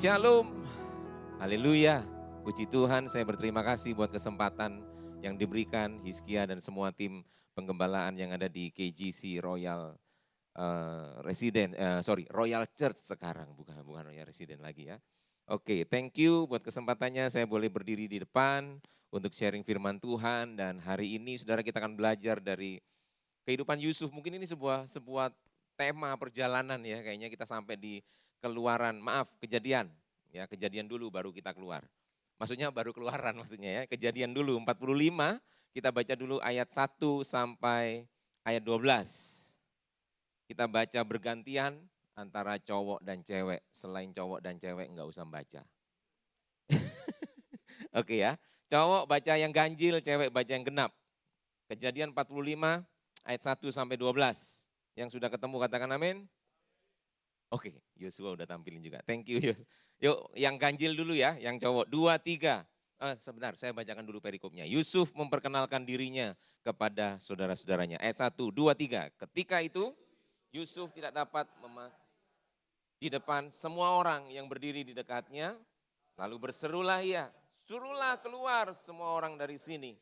Shalom, haleluya, puji Tuhan, saya berterima kasih buat kesempatan yang diberikan Hizkia dan semua tim penggembalaan yang ada di KGC Royal Royal Church sekarang, bukan Royal Resident lagi ya. Oke, thank you buat kesempatannya saya boleh berdiri di depan untuk sharing firman Tuhan dan hari ini saudara kita akan belajar dari kehidupan Yusuf. Mungkin ini sebuah tema perjalanan ya, kayaknya kita sampai di Kejadian. Ya, Kejadian dulu baru kita keluar. Maksudnya baru keluaran maksudnya ya, Kejadian dulu 45, kita baca dulu ayat 1 sampai ayat 12. Kita baca bergantian antara cowok dan cewek, selain cowok dan cewek enggak usah baca. Oke ya, cowok baca yang ganjil, cewek baca yang genap. Kejadian 45 ayat 1 sampai 12. Yang sudah ketemu katakan amin. Oke, Yosua udah tampilin juga. Thank you Yos. Yuk yang ganjil dulu ya, yang cowok. 2, 3. Sebentar, saya bacakan dulu perikopnya. Yusuf memperkenalkan dirinya kepada saudara-saudaranya. Ayat 1, 2, 3. Ketika itu Yusuf tidak dapat di depan semua orang yang berdiri di dekatnya. Lalu berserulah ia, suruhlah keluar semua orang dari sini.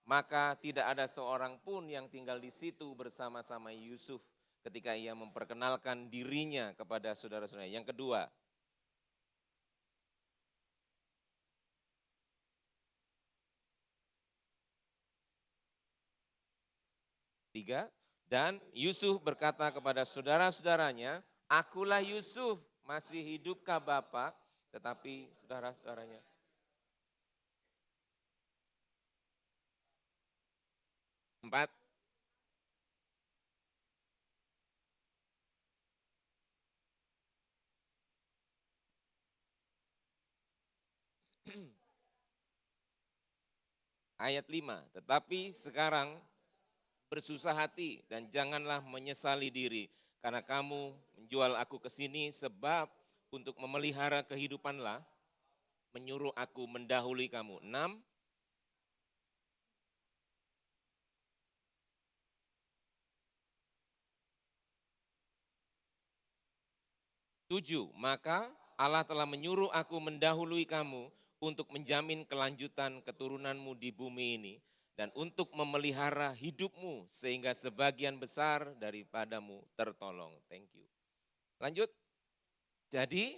Maka tidak ada seorang pun yang tinggal di situ bersama-sama Yusuf ketika ia memperkenalkan dirinya kepada saudara-saudara. Yang kedua, tiga, dan Yusuf berkata kepada saudara-saudaranya, akulah Yusuf, masih hidupkah Bapak? Tetapi saudara-saudaranya, empat, ayat 5, tetapi sekarang bersusah hati dan janganlah menyesali diri karena kamu menjual aku ke sini sebab untuk memelihara kehidupanlah menyuruh aku mendahului kamu. 6, 7, maka Allah telah menyuruh aku mendahului kamu untuk menjamin kelanjutan keturunanmu di bumi ini dan untuk memelihara hidupmu sehingga sebagian besar daripadamu tertolong. Thank you. Lanjut. Jadi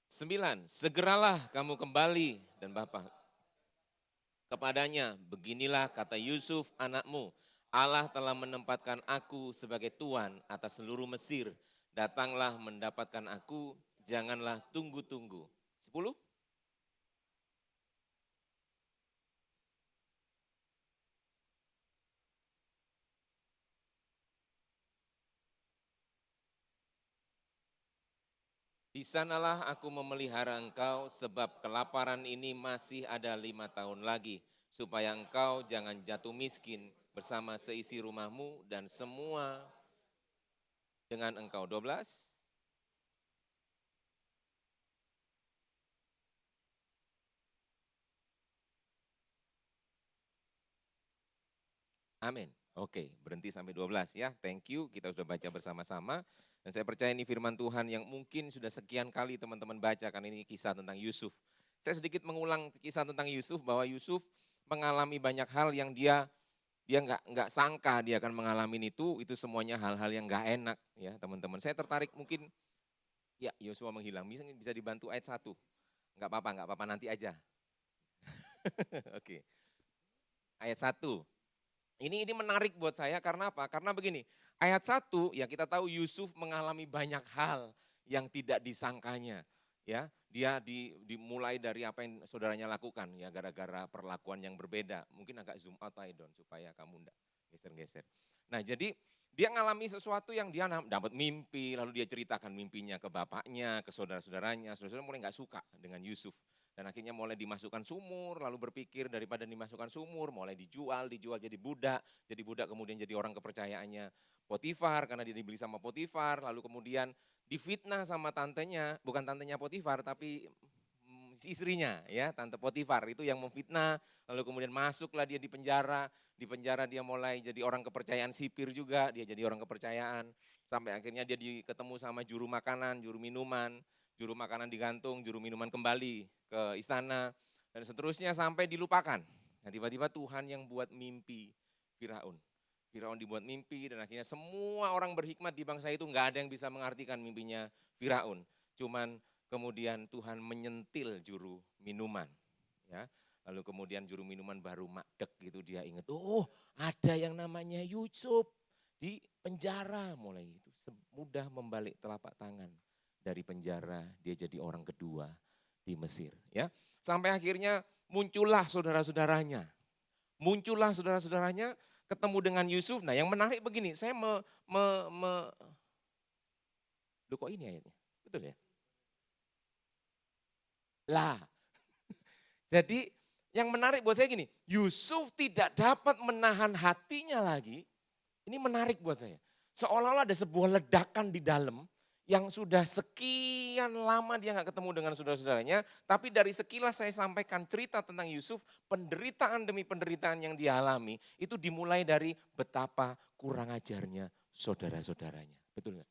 sembilan, segeralah kamu kembali dan Bapak kepadanya, beginilah kata Yusuf anakmu, Allah telah menempatkan aku sebagai tuan atas seluruh Mesir, datanglah mendapatkan aku, janganlah tunggu-tunggu. 10, 'Di sanalah aku memelihara engkau sebab kelaparan ini masih ada 5 tahun lagi, supaya engkau jangan jatuh miskin bersama seisi rumahmu dan semua dengan engkau. 12. Amin. Oke, berhenti sampai 12 ya. Thank you, kita sudah baca bersama-sama. Dan saya percaya ini firman Tuhan yang mungkin sudah sekian kali teman-teman baca, karena ini kisah tentang Yusuf. Saya sedikit mengulang kisah tentang Yusuf, bahwa Yusuf mengalami banyak hal yang dia nggak sangka dia akan mengalami itu semuanya hal-hal yang nggak enak ya teman-teman. Saya tertarik mungkin, ya Yosua menghilang, bisa dibantu ayat 1. Nggak apa-apa nanti aja. Oke, ayat 1. Ini menarik buat saya karena apa? Karena begini, ayat 1 ya kita tahu Yusuf mengalami banyak hal yang tidak disangkanya. Ya, dia dimulai dari apa yang saudaranya lakukan ya, gara-gara perlakuan yang berbeda. Mungkin agak zoom out aja Don supaya kamu enggak geser-geser. Nah, jadi dia ngalami sesuatu yang dia dapat mimpi, lalu dia ceritakan mimpinya ke bapaknya, ke saudara-saudaranya. Saudara-saudara mulai nggak suka dengan Yusuf. Dan akhirnya mulai dimasukkan sumur, lalu berpikir daripada dimasukkan sumur, mulai dijual jadi budak kemudian jadi orang kepercayaannya Potifar, karena dia dibeli sama Potifar, lalu kemudian difitnah sama tantenya, bukan tantenya Potifar, tapi istrinya ya, Tante Potifar itu yang memfitnah, lalu kemudian masuklah dia di penjara dia mulai jadi orang kepercayaan sipir juga, dia jadi orang kepercayaan, sampai akhirnya dia ketemu sama juru makanan, juru makanan digantung, juru minuman kembali ke istana, dan seterusnya sampai dilupakan. Nah tiba-tiba Tuhan yang buat mimpi Firaun. Firaun dibuat mimpi dan akhirnya semua orang berhikmat di bangsa itu nggak ada yang bisa mengartikan mimpinya Firaun. Cuman kemudian Tuhan menyentil juru minuman. Ya, lalu kemudian juru minuman baru makdek gitu, dia ingat, oh ada yang namanya Yusuf di penjara. Mulai itu mudah membalik telapak tangan. Dari penjara dia jadi orang kedua di Mesir. Ya, sampai akhirnya muncullah saudara-saudaranya. Ketemu dengan Yusuf. Nah yang menarik begini, saya Loh kok ini ayatnya? Betul ya? Lah, jadi yang menarik buat saya gini, Yusuf tidak dapat menahan hatinya lagi. Ini menarik buat saya. Seolah-olah ada sebuah ledakan di dalam yang sudah sekian lama dia nggak ketemu dengan saudara-saudaranya. Tapi dari sekilas saya sampaikan cerita tentang Yusuf, penderitaan demi penderitaan yang dia alami, itu dimulai dari betapa kurang ajarnya saudara-saudaranya. Betul nggak?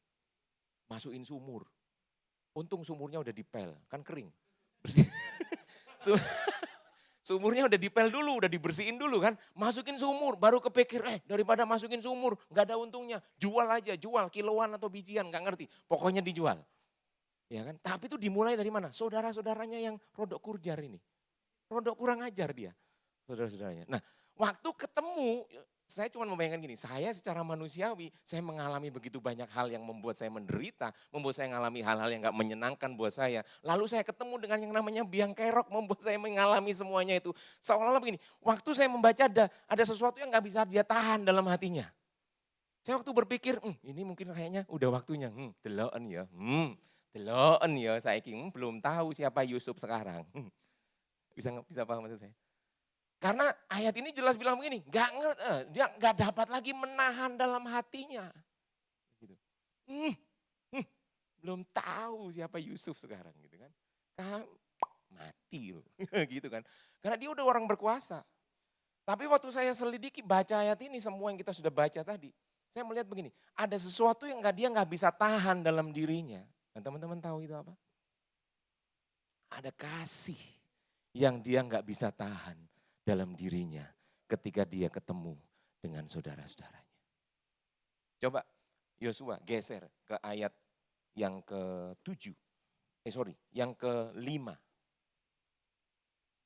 Masukin sumur. Untung sumurnya udah dipel, kan kering. Bersih. Sumurnya udah dipel dulu, udah dibersihin dulu kan. Masukin sumur, baru kepikir, daripada masukin sumur, gak ada untungnya. Jual aja, jual kiloan atau bijian, gak ngerti. Pokoknya dijual. Ya kan? Tapi itu dimulai dari mana? Saudara-saudaranya yang rodok kurjar ini. Rodok kurang ajar dia, saudara-saudaranya. Nah, waktu ketemu, saya cuma membayangkan gini, saya secara manusiawi, saya mengalami begitu banyak hal yang membuat saya menderita, membuat saya mengalami hal-hal yang gak menyenangkan buat saya. Lalu saya ketemu dengan yang namanya biang kerok, membuat saya mengalami semuanya itu. Seolah-olah begini, waktu saya membaca ada sesuatu yang gak bisa dia tahan dalam hatinya. Saya waktu berpikir, ini mungkin kayaknya udah waktunya, deloken ya saya belum tahu siapa Yusuf sekarang. Bisa paham maksud saya? Karena ayat ini jelas bilang begini, dia nggak dapat lagi menahan dalam hatinya. Gitu. Belum tahu siapa Yusuf sekarang gitu kan. Mati loh, gitu kan. Karena dia udah orang berkuasa. Tapi waktu saya selidiki baca ayat ini, semua yang kita sudah baca tadi, saya melihat begini, ada sesuatu yang dia nggak bisa tahan dalam dirinya. Dan teman-teman tahu itu apa? Ada kasih yang dia nggak bisa tahan dalam dirinya ketika dia ketemu dengan saudara-saudaranya. Coba Yosua geser ke ayat yang ke-7. Yang ke-5.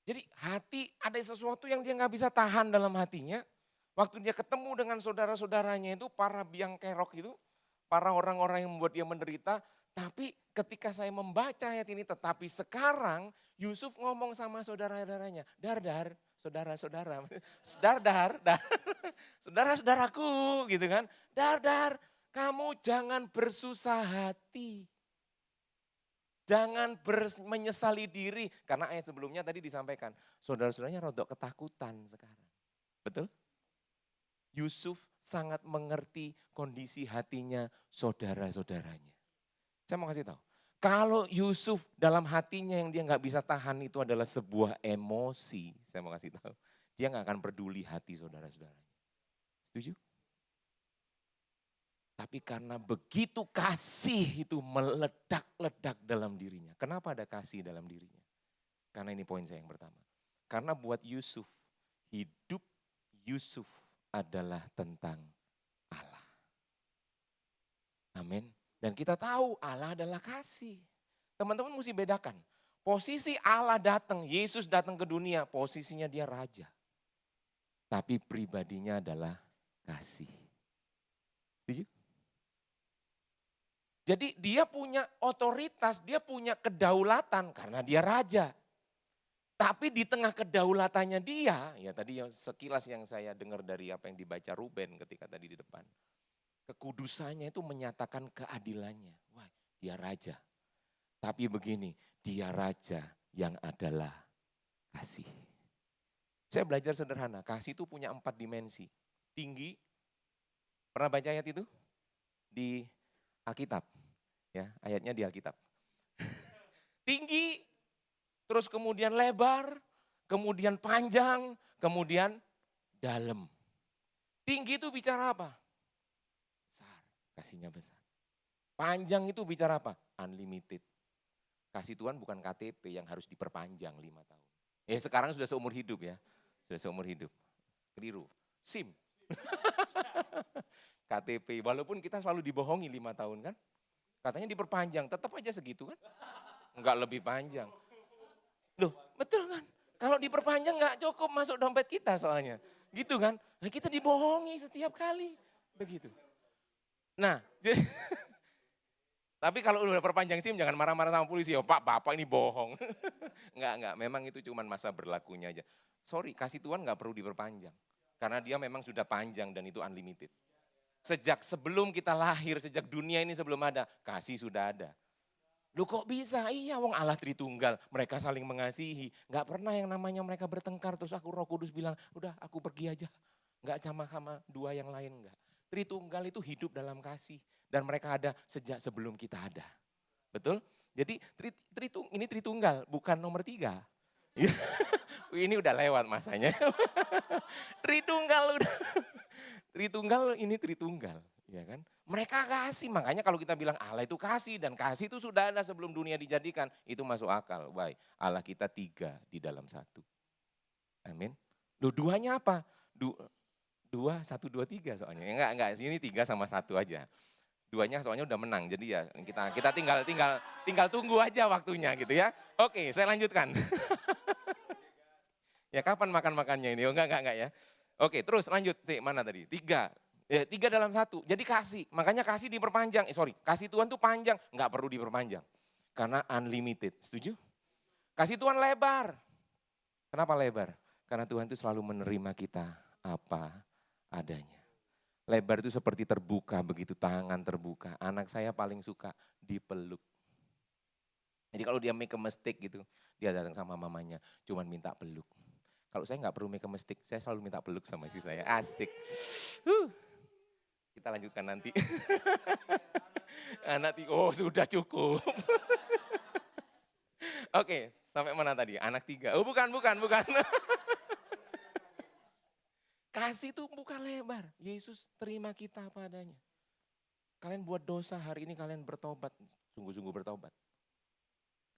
Jadi hati ada sesuatu yang dia nggak bisa tahan dalam hatinya. Waktu dia ketemu dengan saudara-saudaranya itu, para biang kerok itu, para orang-orang yang membuat dia menderita. Tapi ketika saya membaca ayat ini, tetapi sekarang Yusuf ngomong sama saudara-saudaranya, saudara-saudara, saudara-saudaraku gitu kan. Kamu jangan bersusah hati. Jangan menyesali diri. Karena ayat sebelumnya tadi disampaikan, saudara-saudaranya rodok ketakutan sekarang. Betul? Yusuf sangat mengerti kondisi hatinya saudara-saudaranya. Saya mau kasih tahu, kalau Yusuf dalam hatinya yang dia nggak bisa tahan itu adalah sebuah emosi, saya mau kasih tahu, dia nggak akan peduli hati saudara-saudaranya. Setuju? Tapi karena begitu kasih itu meledak-ledak dalam dirinya. Kenapa ada kasih dalam dirinya? Karena ini poin saya yang pertama. Karena buat Yusuf, hidup Yusuf adalah tentang Allah. Amin. Dan kita tahu Allah adalah kasih. Teman-teman mesti bedakan. Posisi Allah datang, Yesus datang ke dunia, posisinya dia raja. Tapi pribadinya adalah kasih. Setuju? Jadi dia punya otoritas, dia punya kedaulatan karena dia raja. Tapi di tengah kedaulatannya dia, ya tadi yang sekilas yang saya dengar dari apa yang dibaca Ruben ketika tadi di depan. Kekudusannya itu menyatakan keadilannya. Wah, dia raja. Tapi begini, dia raja yang adalah kasih. Saya belajar sederhana, kasih itu punya 4 dimensi. Tinggi, pernah baca ayat itu? Di Alkitab. Ya, ayatnya di Alkitab. Tinggi, terus kemudian lebar, kemudian panjang, kemudian dalam. Tinggi itu bicara apa? Besar, kasihnya besar. Panjang itu bicara apa? Unlimited. Kasih Tuhan bukan KTP yang harus diperpanjang 5 tahun. Sekarang sudah seumur hidup ya. Sudah seumur hidup. Keliru. SIM. KTP, walaupun kita selalu dibohongi 5 tahun kan. Katanya diperpanjang, tetap aja segitu kan. Enggak lebih panjang. Loh, betul kan? Kalau diperpanjang enggak cukup masuk dompet kita soalnya. Gitu kan? Nah, kita dibohongi setiap kali. Begitu. Nah, tapi kalau udah perpanjang SIM jangan marah-marah sama polisi. Oh, Pak, Bapak ini bohong. Enggak. Memang itu cuma masa berlakunya aja. Sorry, kasih Tuhan enggak perlu diperpanjang. Karena dia memang sudah panjang dan itu unlimited. Sejak sebelum kita lahir, sejak dunia ini sebelum ada, kasih sudah ada. Lu kok bisa? Iya, wong Allah Tritunggal, mereka saling mengasihi. Gak pernah yang namanya mereka bertengkar, terus Roh Kudus bilang, udah aku pergi aja. Gak sama dua yang lain, enggak. Tritunggal itu hidup dalam kasih. Dan mereka ada sejak sebelum kita ada. Betul? Jadi ini Tritunggal, bukan nomor 3. Ini udah lewat masanya. Tritunggal udah. Tritunggal ini Tritunggal, ya kan? Mereka kasih, makanya kalau kita bilang Allah itu kasih dan kasih itu sudah ada sebelum dunia dijadikan, itu masuk akal. Baik, Allah kita 3 di dalam 1. Amin. Duanya apa? 2, 1, 2, 3 soalnya. Enggak, ini 3 sama 1 aja. 2-nya soalnya udah menang, jadi ya kita tinggal tunggu aja waktunya gitu ya. Oke, saya lanjutkan. Ya kapan makan-makannya ini? Oh enggak ya. Oke, terus lanjut. Mana tadi? 3. 3 dalam 1. Jadi kasih. Makanya kasih diperpanjang. Kasih Tuhan tuh panjang. Enggak perlu diperpanjang. Karena unlimited. Setuju? Kasih Tuhan lebar. Kenapa lebar? Karena Tuhan itu selalu menerima kita apa adanya. Lebar itu seperti terbuka, begitu tangan terbuka. Anak saya paling suka dipeluk. Jadi kalau dia make a mistake gitu, dia datang sama mamanya, cuman minta peluk. Kalau saya nggak perlu make a mistake, saya selalu minta peluk sama istri saya. Asik. Kita lanjutkan nanti. Sudah cukup. Oke, sampai mana tadi? Anak 3. Oh bukan. Kasih itu bukan lebar. Yesus terima kita apa adanya. Kalian buat dosa hari ini kalian bertobat. Sungguh-sungguh bertobat.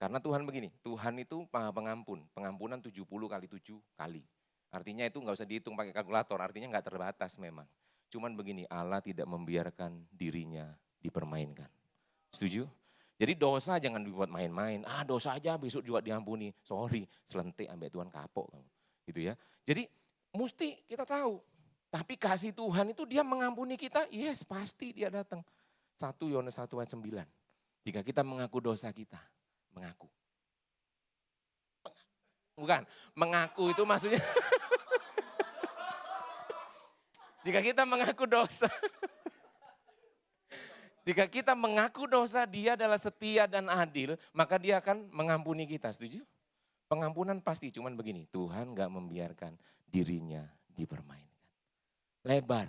Karena Tuhan begini, Tuhan itu Maha Pengampun. Pengampunan 70 kali 7 kali. Artinya itu nggak usah dihitung pakai kalkulator, artinya nggak terbatas memang. Cuman begini, Allah tidak membiarkan dirinya dipermainkan. Setuju? Jadi dosa jangan dibuat main-main. Dosa aja besok juga diampuni. Sorry, selentik sampai Tuhan kapok kamu. Gitu ya. Jadi mesti kita tahu. Tapi kasih Tuhan itu dia mengampuni kita, yes pasti dia datang. 1 Yohanes 1 ayat 9. Jika kita mengaku dosa kita, mengaku. Bukan, mengaku itu maksudnya. Jika kita mengaku dosa. Jika kita mengaku dosa, dia adalah setia dan adil, maka dia akan mengampuni kita, setuju? Pengampunan pasti, cuman begini, Tuhan gak membiarkan dirinya dipermainkan. Lebar.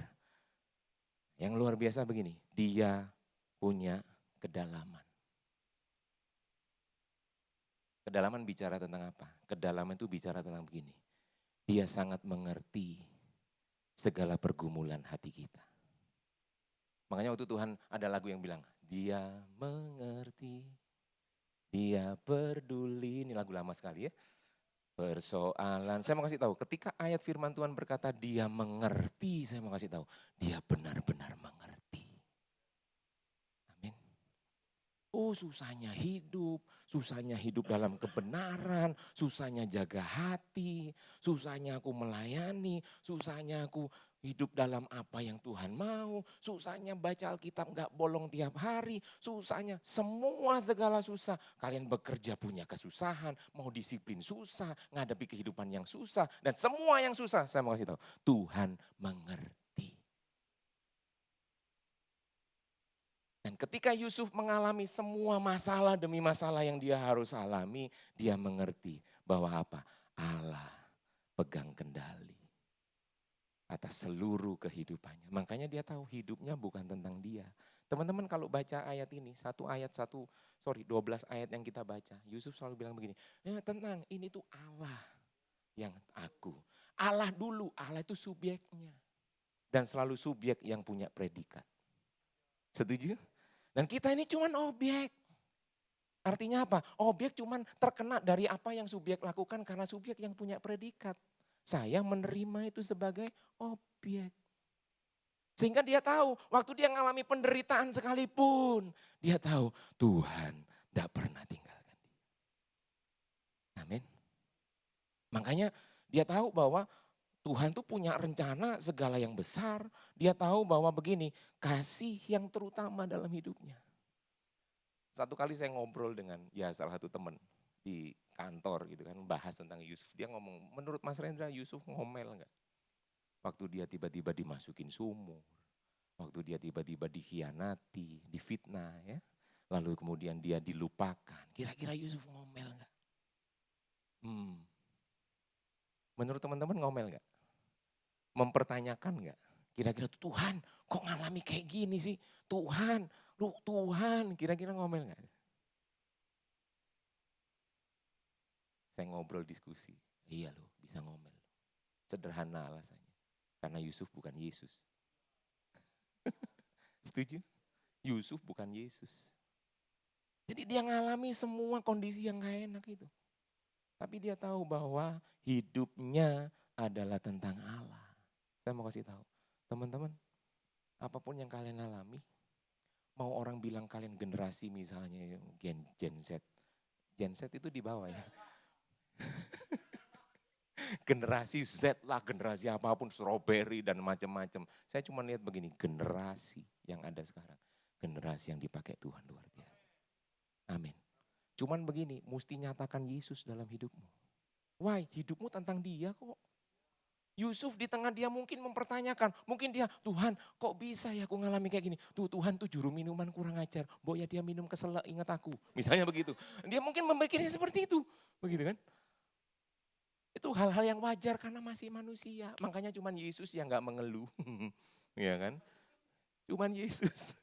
Yang luar biasa begini, dia punya kedalaman. Kedalaman bicara tentang apa? Kedalaman itu bicara tentang begini. Dia sangat mengerti segala pergumulan hati kita. Makanya waktu Tuhan ada lagu yang bilang, dia mengerti, dia peduli. Ini lagu lama sekali ya. Persoalan, saya mau kasih tahu, ketika ayat firman Tuhan berkata dia mengerti, saya mau kasih tahu, dia benar-benar mengerti. Susahnya hidup dalam kebenaran, susahnya jaga hati, susahnya aku melayani, susahnya aku hidup dalam apa yang Tuhan mau, susahnya baca Alkitab enggak bolong tiap hari, susahnya semua segala susah. Kalian bekerja punya kesusahan, mau disiplin susah, ngadepi kehidupan yang susah, dan semua yang susah, saya mau kasih tahu, Tuhan mengerti. Dan ketika Yusuf mengalami semua masalah demi masalah yang dia harus alami, dia mengerti bahwa apa? Allah pegang kendali. atas seluruh kehidupannya. Makanya dia tahu hidupnya bukan tentang dia. Teman-teman kalau baca ayat ini, 12 ayat yang kita baca, Yusuf selalu bilang begini, ya tenang, ini tuh Allah yang aku. Allah dulu, Allah itu subjeknya. Dan selalu subjek yang punya predikat. Setuju? Dan kita ini cuman objek. Artinya apa? Objek cuman terkena dari apa yang subjek lakukan karena subjek yang punya predikat. Saya menerima itu sebagai objek. Sehingga dia tahu, waktu dia mengalami penderitaan sekalipun, dia tahu Tuhan tidak pernah tinggalkan dia. Amin. Makanya dia tahu bahwa Tuhan tuh punya rencana segala yang besar. Dia tahu bahwa begini, kasih yang terutama dalam hidupnya. Satu kali saya ngobrol dengan salah satu teman di kantor gitu kan, bahas tentang Yusuf. Dia ngomong, menurut Mas Rendra Yusuf ngomel enggak? Waktu dia tiba-tiba dimasukin sumur, waktu dia tiba-tiba dikhianati, difitnah ya. Lalu kemudian dia dilupakan. Kira-kira Yusuf ngomel enggak? Menurut teman-teman ngomel enggak? Mempertanyakan enggak? Kira-kira Tuhan kok ngalami kayak gini sih? Tuhan, kira-kira ngomel enggak? Saya ngobrol diskusi, iya loh bisa ngomel. Sederhana alasannya, karena Yusuf bukan Yesus. Setuju? Yusuf bukan Yesus. Jadi dia ngalami semua kondisi yang gak enak itu. Tapi dia tahu bahwa hidupnya adalah tentang Allah. Saya mau kasih tahu, teman-teman, apapun yang kalian alami, mau orang bilang kalian generasi misalnya Gen Z. Gen Z itu di bawah ya. Generasi Z lah, generasi apapun, strawberry dan macam-macam. Saya cuma lihat begini, generasi yang ada sekarang. Generasi yang dipakai Tuhan luar biasa. Amin. Cuman begini, mesti nyatakan Yesus dalam hidupmu. Why? Hidupmu tentang dia kok. Yusuf di tengah dia mungkin mempertanyakan, mungkin dia, Tuhan kok bisa ya aku ngalami kayak gini. Tuhan tuh juru minuman kurang ajar, boya dia minum keselak ingat aku. Misalnya begitu. Dia mungkin memikirnya seperti itu. Begitu kan? Itu hal-hal yang wajar karena masih manusia. Makanya cuman Yesus yang gak mengeluh. Ya kan? Cuman Yesus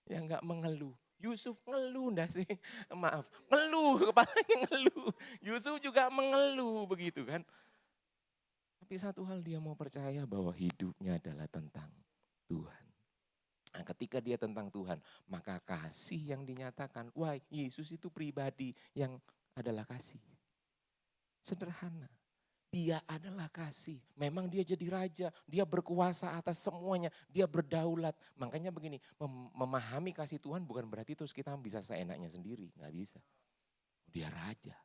yang gak mengeluh. Yusuf ngeluh enggak sih? Maaf, ngeluh, kepalanya ngeluh. Yusuf juga mengeluh begitu kan. Tapi satu hal dia mau percaya bahwa hidupnya adalah tentang Tuhan. Nah, ketika dia tentang Tuhan, maka kasih yang dinyatakan, wah Yesus itu pribadi yang adalah kasih. Sederhana, dia adalah kasih. Memang dia jadi raja, dia berkuasa atas semuanya, dia berdaulat. Makanya begini, memahami kasih Tuhan bukan berarti terus kita bisa seenaknya sendiri, nggak bisa. Dia raja.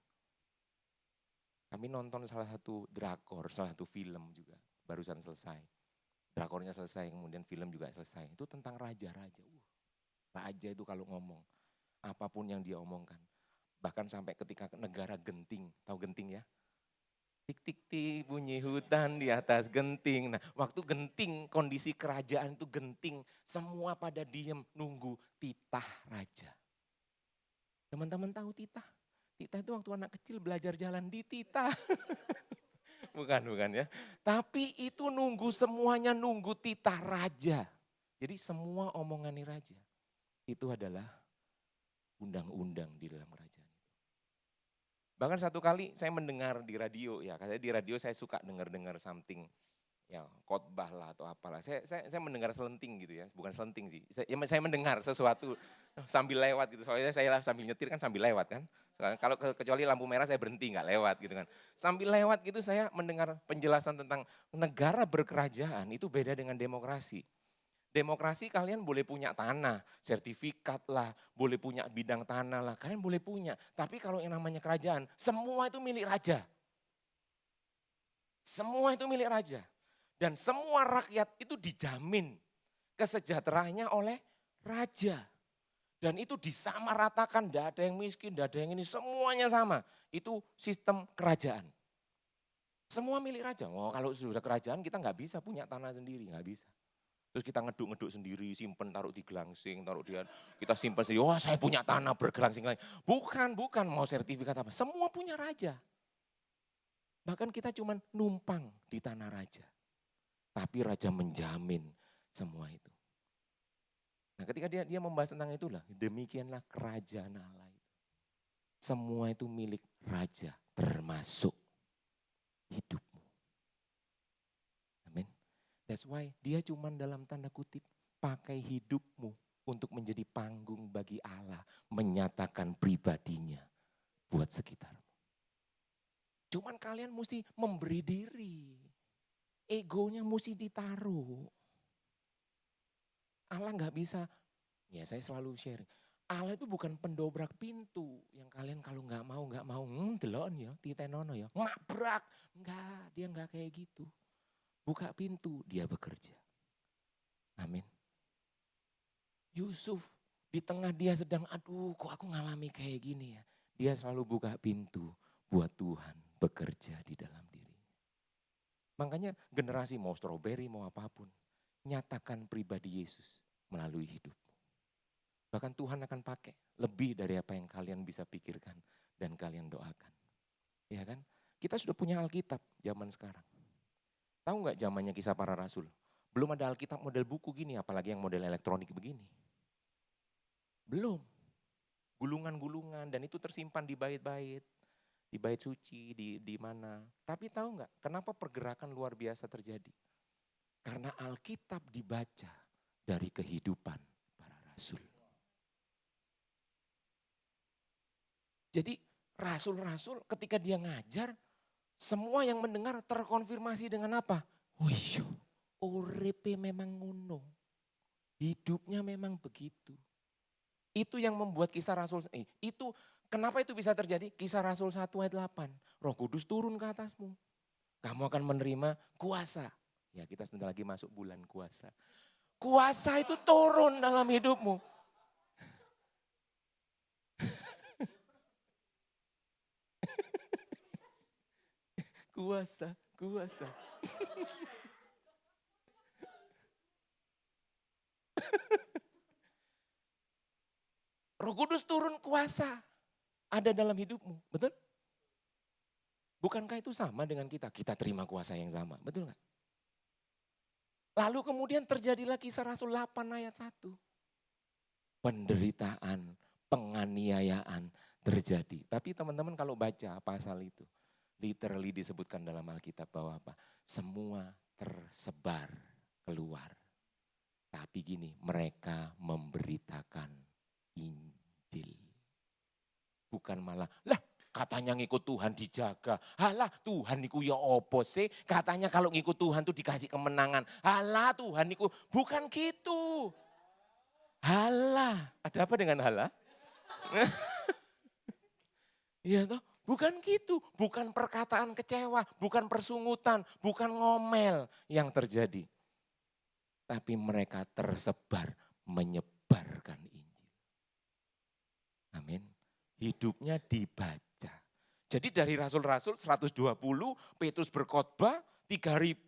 Kami nonton salah satu drakor, salah satu film juga, barusan selesai. Drakornya selesai, kemudian film juga selesai. Itu tentang raja-raja. Raja itu kalau ngomong, apapun yang dia omongkan. Bahkan sampai ketika negara genting, tahu genting ya? Tik-tik-tik bunyi hutan di atas genting. Nah waktu genting, kondisi kerajaan itu genting. Semua pada diem nunggu titah raja. Teman-teman tahu titah? Titah itu waktu anak kecil belajar jalan di titah. Bukan ya. Tapi itu nunggu semuanya nunggu titah raja. Jadi semua omongan raja itu adalah undang-undang di dalam kerajaan itu. Bahkan satu kali saya mendengar di radio ya, katanya di radio saya suka dengar something ya khotbah lah atau apalah. Saya mendengar selenting gitu ya, bukan selenting sih. Saya mendengar sesuatu sambil lewat gitu. Soalnya saya sambil nyetir kan sambil lewat kan. Kalau kecuali lampu merah saya berhenti nggak lewat gitu kan. Sambil lewat gitu saya mendengar penjelasan tentang negara berkerajaan itu beda dengan demokrasi. Demokrasi kalian boleh punya tanah, sertifikat lah, boleh punya bidang tanah lah, kalian boleh punya. Tapi kalau yang namanya kerajaan, semua itu milik raja. Semua itu milik raja. Dan semua rakyat itu dijamin kesejahteraannya oleh raja. Dan itu disamaratakan, tidak ada yang miskin, tidak ada yang ini, semuanya sama. Itu sistem kerajaan. Semua milik raja. Oh, kalau sudah kerajaan kita nggak bisa punya tanah sendiri, nggak bisa. Terus kita ngeduk-ngeduk sendiri, simpen, taruh di gelangsing, taruh di, kita simpen sendiri. Wah saya punya tanah bergelangsing. Bukan, mau sertifikat apa. Semua punya raja. Bahkan kita cuma numpang di tanah raja. Tapi raja menjamin semua itu. Nah ketika dia membahas tentang itulah, demikianlah kerajaan Allah itu. Semua itu milik raja, termasuk hidupmu. Amin. That's why dia cuma dalam tanda kutip pakai hidupmu untuk menjadi panggung bagi Allah, menyatakan pribadinya buat sekitarmu. Cuman kalian mesti memberi diri, egonya mesti ditaruh. Allah nggak bisa, ya saya selalu sharing. Allah itu bukan pendobrak pintu yang kalian kalau nggak mau, delon ya, titenono ya, mabrak. Enggak, dia nggak kayak gitu. Buka pintu, dia bekerja. Amin. Yusuf, di tengah dia sedang, aduh kok aku ngalami kayak gini ya. Dia selalu buka pintu buat Tuhan bekerja di dalam dirinya. Makanya generasi mau stroberi, mau apapun, nyatakan pribadi Yesus melalui hidupmu. Bahkan Tuhan akan pakai lebih dari apa yang kalian bisa pikirkan dan kalian doakan. Ya kan? Kita sudah punya Alkitab zaman sekarang. Tahu nggak zamannya Kisah Para Rasul? Belum ada Alkitab model buku gini, apalagi yang model elektronik begini. Belum. Gulungan-gulungan dan itu tersimpan di bait-bait. Di bait suci, di mana. Tapi tahu nggak kenapa pergerakan luar biasa terjadi? Karena Alkitab dibaca dari kehidupan para rasul. Jadi rasul-rasul ketika dia ngajar, semua yang mendengar terkonfirmasi dengan apa? Oh iya, urepe memang ngono. Hidupnya memang begitu. Itu yang membuat Kisah Rasul, itu kenapa itu bisa terjadi? Kisah Rasul 1 ayat 8, Roh Kudus turun ke atasmu. Kamu akan menerima kuasa. Ya kita sebentar lagi masuk bulan kuasa. Kuasa itu turun dalam hidupmu. Kuasa. Roh Kudus turun kuasa. Ada dalam hidupmu, betul? Bukankah itu sama dengan kita? Kita terima kuasa yang sama, betul nggak? Lalu kemudian terjadilah Kisah Rasul 8 ayat 1. Penderitaan, penganiayaan terjadi. Tapi teman-teman kalau baca pasal itu, literally disebutkan dalam Alkitab bahwa apa? Semua tersebar keluar. Tapi gini, mereka memberitakan Injil. Bukan malah, lah katanya ngikut Tuhan dijaga. Halah Tuhan niku ya opo sih. Katanya kalau ngikut Tuhan tuh dikasih kemenangan. Halah Tuhan niku, bukan gitu. Halah, ada apa dengan halah? Iya toh, bukan gitu. Bukan perkataan kecewa, bukan persungutan, bukan ngomel yang terjadi. Tapi mereka tersebar menyebarkan Injil. Amin. Hidupnya dibaca. Jadi dari rasul-rasul 120, Petrus berkhotbah 3.000,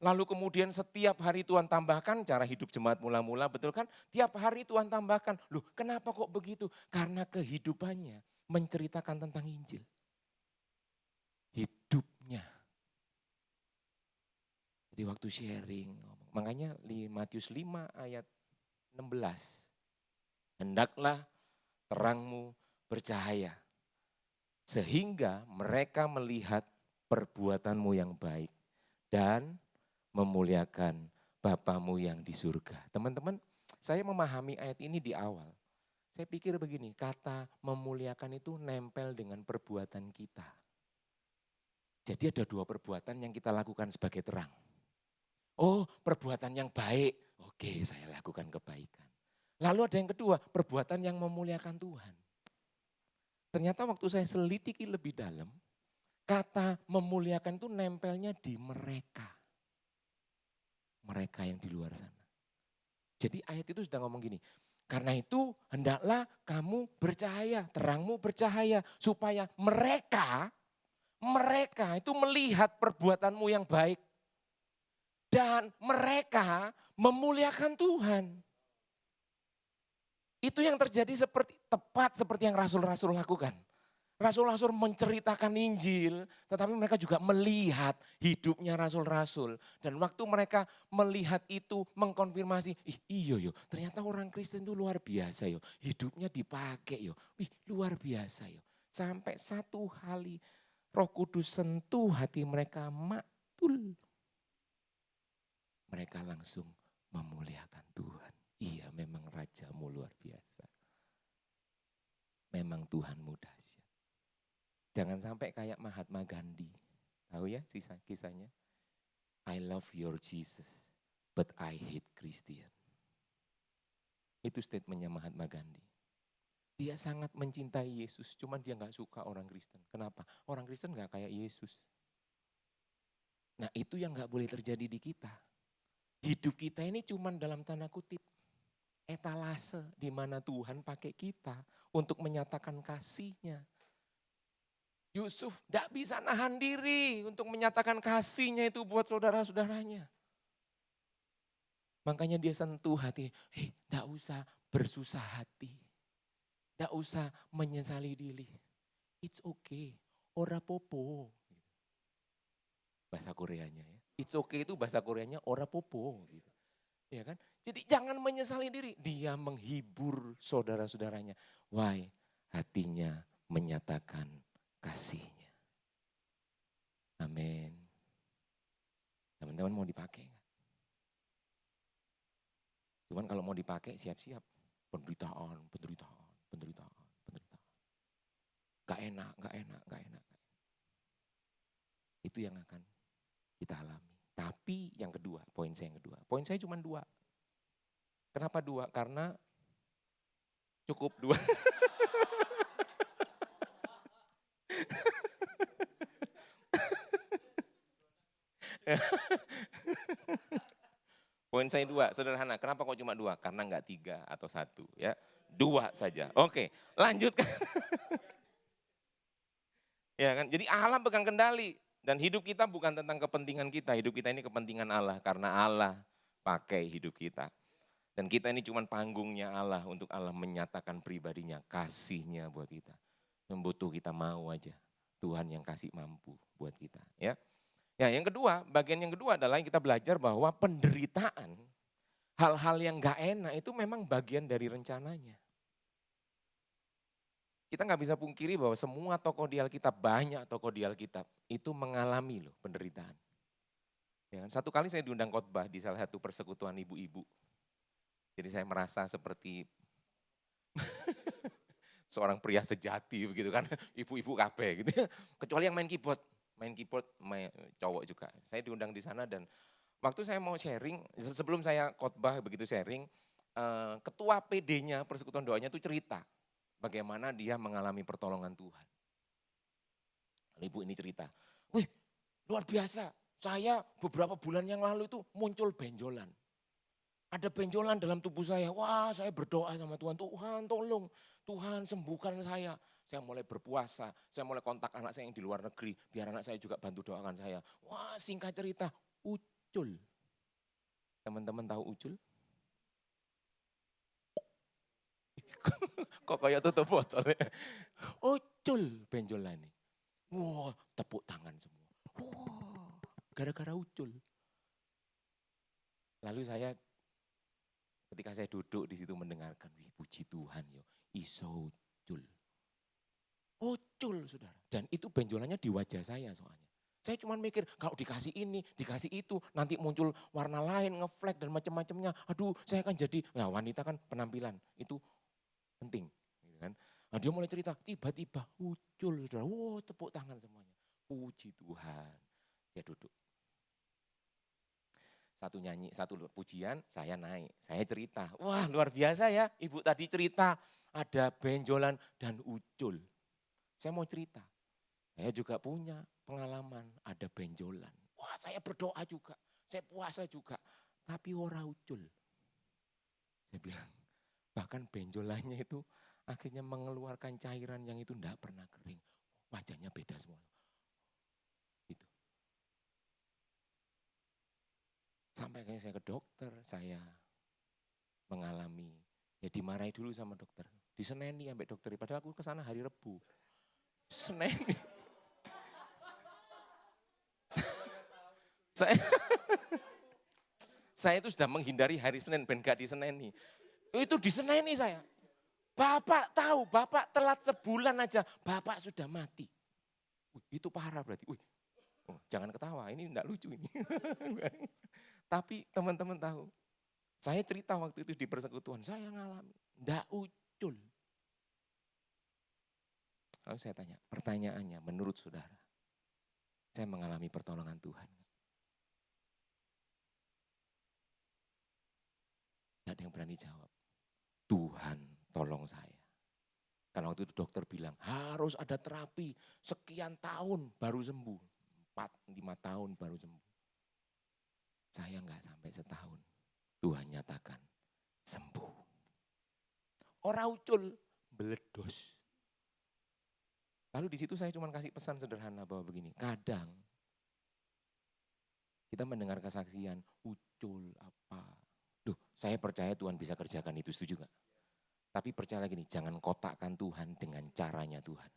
lalu kemudian setiap hari Tuhan tambahkan, cara hidup jemaat mula-mula betul kan? Tiap hari Tuhan tambahkan, loh kenapa kok begitu? Karena kehidupannya menceritakan tentang Injil. Hidupnya. Jadi waktu sharing, makanya Matius 5 ayat 16. Hendaklah terangmu bercahaya, sehingga mereka melihat perbuatanmu yang baik dan memuliakan Bapamu yang di surga. Teman-teman, saya memahami ayat ini di awal. Saya pikir begini, kata memuliakan itu nempel dengan perbuatan kita. Jadi ada 2 perbuatan yang kita lakukan sebagai terang. Oh, perbuatan yang baik, oke saya lakukan kebaikan. Lalu ada yang kedua, perbuatan yang memuliakan Tuhan. Ternyata waktu saya selidiki lebih dalam, kata memuliakan itu nempelnya di mereka. Mereka yang di luar sana. Jadi ayat itu sudah ngomong gini, karena itu hendaklah kamu bercahaya, terangmu bercahaya, supaya mereka itu melihat perbuatanmu yang baik. Dan mereka memuliakan Tuhan. Itu yang terjadi tepat seperti yang rasul-rasul lakukan. Rasul-rasul menceritakan Injil, tetapi mereka juga melihat hidupnya rasul-rasul. Dan waktu mereka melihat itu, mengkonfirmasi, iya yo, ternyata orang Kristen itu luar biasa yo. Hidupnya dipakai yo, luar biasa yo. Sampai satu kali Roh Kudus sentuh hati mereka, maktul. Mereka langsung memuliakan Tuhan. Iya, memang Rajamu luar biasa. Memang Tuhanmu dahsyat. Jangan sampai kayak Mahatma Gandhi. Tahu ya kisahnya? I love your Jesus, but I hate Christian. Itu statementnya Mahatma Gandhi. Dia sangat mencintai Yesus, cuman dia nggak suka orang Kristen. Kenapa? Orang Kristen nggak kayak Yesus. Nah itu yang nggak boleh terjadi di kita. Hidup kita ini cuman dalam tanda kutip etalase di mana Tuhan pakai kita untuk menyatakan kasih-Nya. Yusuf tidak bisa nahan diri untuk menyatakan kasihnya itu buat saudara-saudaranya. Makanya dia sentuh hati, tidak usah bersusah hati. Tidak usah menyesali diri. It's okay, ora popo. Bahasa Koreanya ya. It's okay itu bahasa Koreanya ora popo. Gitu. Ya kan? Jadi jangan menyesali diri. Dia menghibur saudara-saudaranya. Why? Hatinya menyatakan kasihnya. Amin. Teman-teman mau dipakai nggak? Cuman kalau mau dipakai siap-siap. Penderitaan. Gak enak. Itu yang akan kita alami. Tapi yang kedua, poin saya cuma 2. Kenapa 2? Karena cukup 2. Poin saya 2, sederhana. Kenapa kok cuma 2? Karena enggak 3 atau 1 ya. 2 saja. Oke, lanjutkan. Ya kan? Jadi Allah pegang kendali dan hidup kita bukan tentang kepentingan kita, hidup kita ini kepentingan Allah karena Allah pakai hidup kita. Dan kita ini cuma panggungnya Allah untuk Allah menyatakan pribadinya, kasihnya buat kita. Yang butuh kita mau aja. Tuhan yang kasih mampu buat kita ya. Ya, yang kedua, bagian yang kedua adalah kita belajar bahwa penderitaan, hal-hal yang gak enak itu memang bagian dari rencananya. Kita gak bisa pungkiri bahwa semua tokoh di Alkitab, banyak tokoh di Alkitab itu mengalami loh penderitaan. Ya kan? Satu kali saya diundang khotbah di salah satu persekutuan ibu-ibu. Jadi saya merasa seperti seorang pria sejati begitu kan, ibu-ibu kabeh gitu. Kecuali yang main keyboard, cowok juga. Saya diundang di sana dan waktu saya mau sharing, sebelum saya khotbah begitu sharing, ketua PD-nya persekutuan doanya itu cerita bagaimana dia mengalami pertolongan Tuhan. Ibu ini cerita, wih luar biasa, saya beberapa bulan yang lalu itu muncul benjolan. Ada benjolan dalam tubuh saya, wah saya berdoa sama Tuhan, Tuhan tolong, Tuhan sembuhkan saya. Saya mulai berpuasa, saya mulai kontak anak saya yang di luar negeri, biar anak saya juga bantu doakan saya. Wah singkat cerita, Ucul. Teman-teman tahu Ucul? Kok kayak tutup botolnya? Ucul benjolan ini. Wah tepuk tangan semua. Wah gara-gara Ucul. Lalu saya ketika saya duduk di situ mendengarkan, wih puji Tuhan yo, iso Ucul. Ucul saudara. Dan itu benjolannya di wajah saya soalnya. Saya cuma mikir kalau dikasih ini, dikasih itu, nanti muncul warna lain, ngeflek dan macam-macamnya. Aduh saya akan jadi, ya wanita kan penampilan, itu penting. Gitu kan. Nah, dia mulai cerita, tiba-tiba Ucul saudara. Wow tepuk tangan semuanya. Puji Tuhan. Dia duduk. Satu nyanyi, satu pujian, saya naik. Saya cerita, wah luar biasa ya, ibu tadi cerita ada benjolan dan Ucul. Saya mau cerita, saya juga punya pengalaman ada benjolan. Wah saya berdoa juga, saya puasa juga, tapi ora Ucul. Saya bilang, bahkan benjolannya itu akhirnya mengeluarkan cairan yang itu enggak pernah kering. Wajahnya beda semua. Sampai akhirnya saya ke dokter, saya mengalami, ya dimarahi dulu sama dokter. Diseneni sampai dokter, padahal aku ke sana hari Rebu. Seneni. Saya, saya itu sudah menghindari hari Senin, ben gak diseneni. Itu diseneni saya. Bapak tahu, Bapak telat sebulan aja, Bapak sudah mati. Itu parah berarti. Oh, jangan ketawa, ini enggak lucu ini. Tapi teman-teman tahu, saya cerita waktu itu di persekutuan, saya ngalami, enggak ucul. Lalu saya tanya, pertanyaannya menurut saudara, saya mengalami pertolongan Tuhan. Enggak ada yang berani jawab. Tuhan tolong saya. Karena waktu itu dokter bilang harus ada terapi sekian tahun baru sembuh. 4-5 tahun baru sembuh. Saya enggak sampai setahun. Tuhan nyatakan sembuh. Orang ucul meledos. Lalu di situ saya cuma kasih pesan sederhana bahwa begini, kadang kita mendengar kesaksian, ucul apa. Duh, saya percaya Tuhan bisa kerjakan itu, setuju gak? Tapi percaya lagi nih, jangan kotakkan Tuhan dengan caranya Tuhan.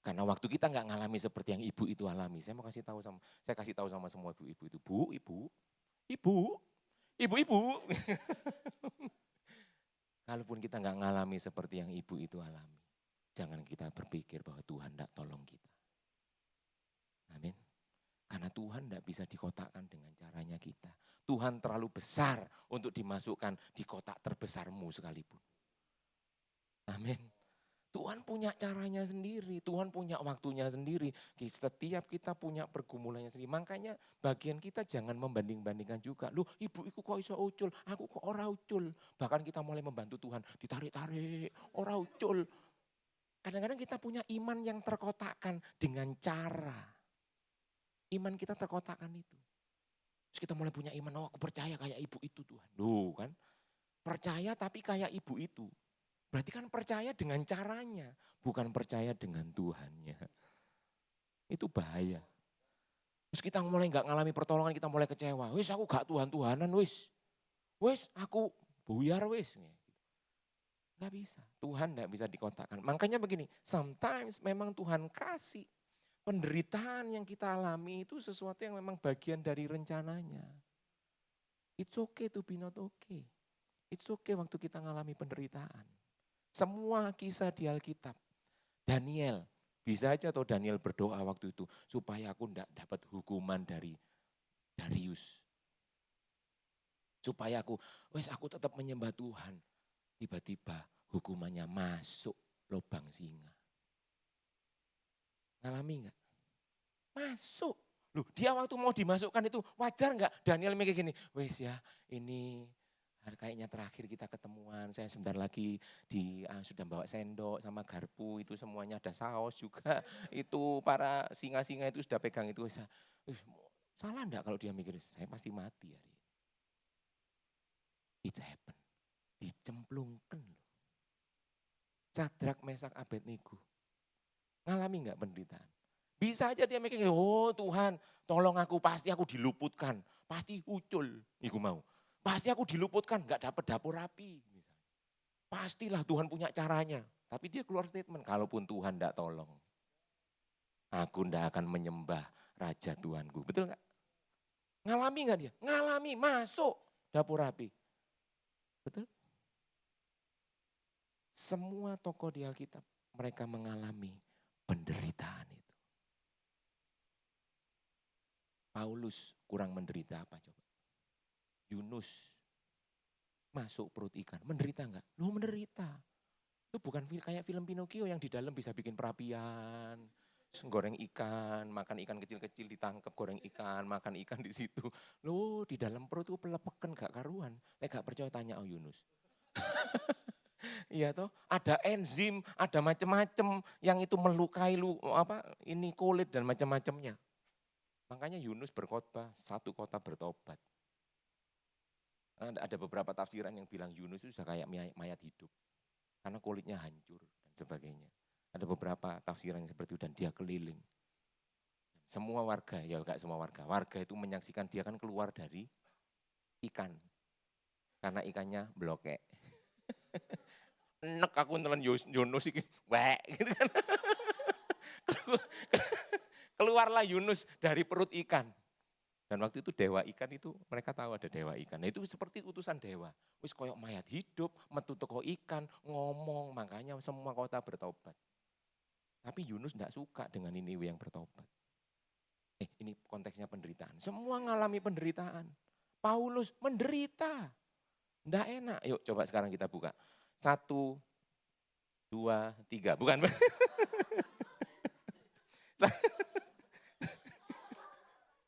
Karena waktu kita nggak ngalami seperti yang ibu itu alami, saya kasih tahu sama semua ibu-ibu itu, ibu. Kalaupun kita nggak ngalami seperti yang ibu itu alami, jangan kita berpikir bahwa Tuhan tidak tolong kita. Amin. Karena Tuhan tidak bisa dikotakkan dengan caranya kita. Tuhan terlalu besar untuk dimasukkan di kotak terbesarmu sekalipun. Amin. Tuhan punya caranya sendiri, Tuhan punya waktunya sendiri. Setiap kita punya pergumulannya sendiri. Makanya bagian kita jangan membanding-bandingkan juga. Loh, ibu kok iso ucul, aku kok ora ucul. Bahkan kita mulai membantu Tuhan, ditarik-tarik, ora ucul. Kadang-kadang kita punya iman yang terkotakkan dengan cara. Iman kita terkotakkan itu. Terus kita mulai punya iman, oh aku percaya kayak ibu itu Tuhan. Loh kan, percaya tapi kayak ibu itu. Berarti kan percaya dengan caranya, bukan percaya dengan Tuhannya. Itu bahaya. Terus kita mulai nggak ngalami pertolongan, kita mulai kecewa. Wis aku gak Tuhan-Tuhanan wis. Wis aku buyar wis. Gak bisa, Tuhan gak bisa dikotakkan. Makanya begini, sometimes memang Tuhan kasih penderitaan yang kita alami itu sesuatu yang memang bagian dari rencananya. It's okay to be not okay. It's okay waktu kita ngalami penderitaan. Semua kisah di Alkitab, Daniel, bisa aja atau Daniel berdoa waktu itu, supaya aku tidak dapat hukuman dari Darius. Supaya aku tetap menyembah Tuhan. Tiba-tiba hukumannya masuk lubang singa. Ngalami enggak? Masuk. Loh, dia waktu mau dimasukkan itu wajar enggak? Daniel mikir gini, wes ya ini kayaknya terakhir kita ketemuan, saya sebentar lagi sudah bawa sendok sama garpu, itu semuanya ada saus juga. Itu para singa-singa itu sudah pegang itu. Salah enggak kalau dia mikir, saya pasti mati hari ini. It's happen. Dicemplungkan loh. Sadrak, Mesak, Abednego. Ngalami enggak penderitaan? Bisa aja dia mikir, oh Tuhan tolong aku, pasti aku diluputkan. Pasti ucul, iku mau. Pasti aku diluputkan, enggak dapat dapur api. Pastilah Tuhan punya caranya. Tapi dia keluar statement, kalaupun Tuhan enggak tolong. Aku enggak akan menyembah Raja Tuhanku. Betul enggak? Ngalami enggak dia? Ngalami, masuk dapur api. Betul? Semua tokoh di Alkitab, mereka mengalami penderitaan itu. Paulus kurang menderita apa coba? Yunus masuk perut ikan, menderita enggak? Loh menderita. Itu bukan kayak film Pinocchio yang di dalam bisa bikin perapian, goreng ikan, makan ikan kecil-kecil ditangkap, goreng ikan, makan ikan di situ. Loh di dalam perut itu pelepeken gak karuan. Gak percaya tanya Yunus. Iya toh, ada enzim, ada macam-macam yang itu melukai kulit dan macam-macamnya. Makanya Yunus berkhotbah, satu kota bertobat. Ada beberapa tafsiran yang bilang Yunus itu sudah kayak mayat hidup. Karena kulitnya hancur dan sebagainya. Ada beberapa tafsiran yang seperti itu dan dia keliling. Semua warga, ya enggak semua warga itu menyaksikan dia kan keluar dari ikan. Karena ikannya blokek. Enek aku nelen Yunus iki, wek gitu kan. Keluarlah Yunus dari perut ikan. Dan waktu itu dewa ikan itu mereka tahu ada dewa ikan. Nah itu seperti utusan dewa. Wis koyok mayat hidup, metu teko ikan, ngomong, makanya semua kota bertobat. Tapi Yunus tidak suka dengan Niniwe yang bertobat. Ini konteksnya penderitaan. Semua ngalami penderitaan. Paulus menderita. Tidak enak. Yuk coba sekarang kita buka. 1, 2, 3. Bukan.